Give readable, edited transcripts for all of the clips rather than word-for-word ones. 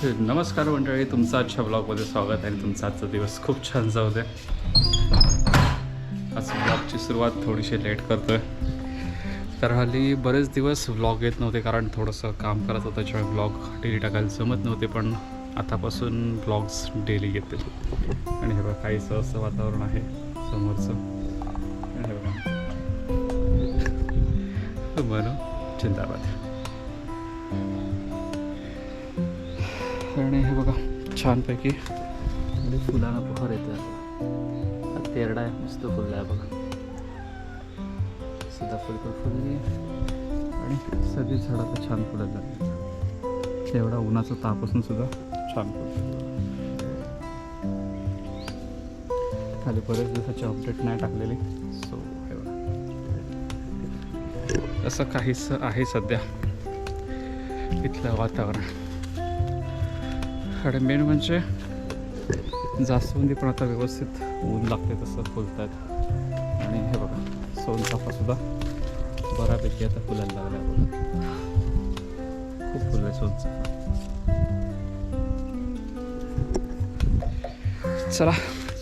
नमस्कार मंडळी, तुमचं आजच्या ब्लॉगमध्ये स्वागत आहे आणि तुमचा आजचा दिवस खूप छान जाऊ दे. आज ब्लॉगची सुरुवात थोडीशी लेट करतो आहे तर हल्ली बरेच दिवस व्लॉग येत नव्हते कारण थोडंसं काम करत होतं, त्याच्यामुळे ब्लॉग डेली टाकायला जमत नव्हते. पण आतापासून ब्लॉग्स डेली येतील. आणि हे बघा काहीसं असं वातावरण आहे समोरचं. हे बघा बरं, जिंदाबाद. आणि हे बघा छानपैकी फुलांना बहर येतं. तेरडा आहे, मस्त फुलला आहे बघा. सीताफळ पण फुलली आणि सगळी झाडं तर छान फुलत लागली. एवढा उन्हाचा ताप असून सुद्धा छान फुलतं. खाली बरेच दिवसाची अपडेट नाही टाकलेली, सो हे बघा असं काहीसं आहे सध्या इथलं वातावरण. आणि मेन म्हणजे जास्वंदी पण आता व्यवस्थित ऊन लागते तसं फुलत आहेत. आणि हे बघा सोनचाफासुद्धा बऱ्यापैकी आता फुलायला लागला आहे बघा. खूप फुलं आहे सोनचाफा. चला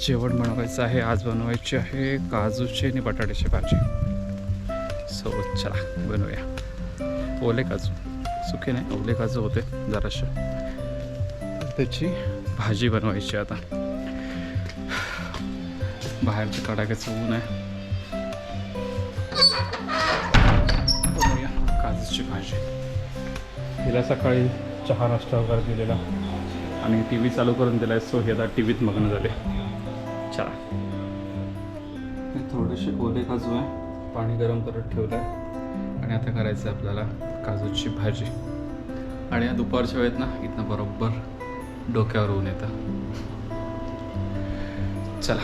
जेवण बनवायचं आहे. आज बनवायची आहे काजूची आणि बटाट्याची भाजी. सो चला बनवूया. ओले काजू, सुके नाही, ओले काजू होते जराशे, त्याची भाजी बनवायची. आता बाहेरचं कडाक्याचं ऊन आहे. बनवूया काजूची भाजी. हिला सकाळी चहा नाश्ता वगैरे दिलेला आणि टी व्ही चालू करून दिला आहे, सो हे आता टी व्हीत मग्न झाले. चला, हे थोडेसे ओले काजू आहे, पाणी गरम करत ठेवलं आहे आणि आता करायचं आहे आपल्याला काजूची भाजी. आणि या दुपारच्या वेळेत ना इथनं बरोबर डोक्यावर ऊन येतं. चला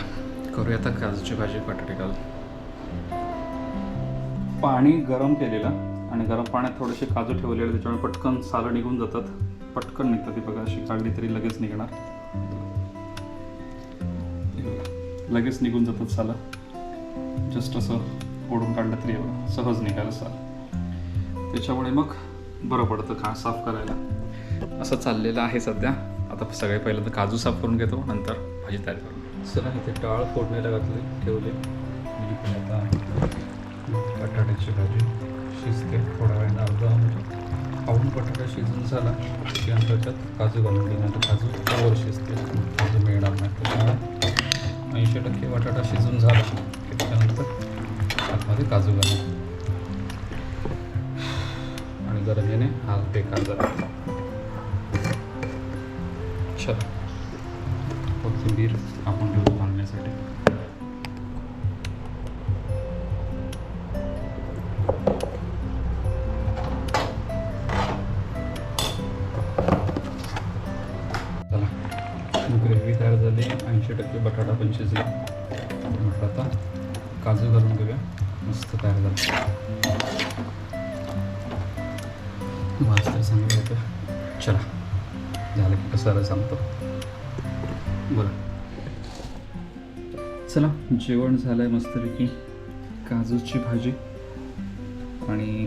करूया आता काजूची भाजी बटाटे घालून. पाणी गरम केलेलं आणि गरम पाण्यात थोडेसे काजू ठेवलेले, त्याच्यामुळे पटकन सालं निघून जातात. पटकन निघतात. ती बघा अशी काढली तरी लगेच निघणार, लगेच निघून जातात सालं. जस्ट असं ओढून काढलं तरी सहज निघालं साल. त्याच्यामुळे मग बरं पडतं का साफ करायला. असं चाललेलं आहे सध्या. आता सगळे पहिलं तर काजू साफ करून घेतो, नंतर भाजी तयार करून. चला इथे डाळ फोडणीला घातली ठेवले. आता बटाट्याची भाजी शिजते थोड्या वेळाने. अर्धा म्हणजे पाऊण बटाटा शिजून झाला की त्याच्यात काजू घालून घेणार. काजू ओवर शिजते, काजू मिळणार नाही. त्याच्यामुळे 80% बटाटा शिजून झाला की त्याच्यानंतर आतमध्ये काजू घालणार. आणि गरजेने हा बेकार जरा. चला कोथिंबीर आपण घेऊ घालण्यासाठी. चला ग्रेव्ही तयार झाली. 80% बटाटा पण शिजला. म्हटलं आता काजू घालून घेऊया. मस्त तयार झालं. वाजता चांगलं होतं. चला झालं की कसं सांगतो. बोला. चला जेवण झालं आहे मस्तपैकी. काजूची भाजी आणि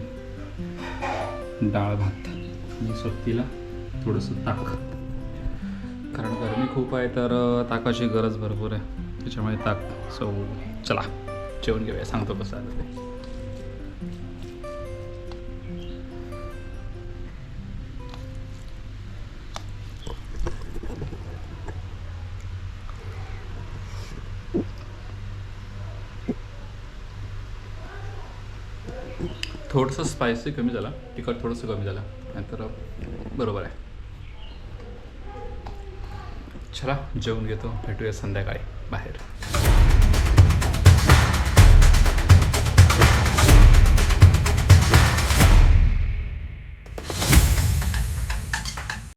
डाळ भात आणि सोबतीला थोडंसं ताक. कारण गरमी खूप आहे तर ताकाची गरज भरपूर आहे, त्याच्यामुळे ताक. सो चला जेवण घेऊया, सांगतो कसं आलं ते. थोडंसं स्पायसी कमी झाला, तिखट थोडंसं कमी झालं, नाहीतर बरोबर आहे. चला जेवून घेतो, भेटूया संध्याकाळी बाहेर.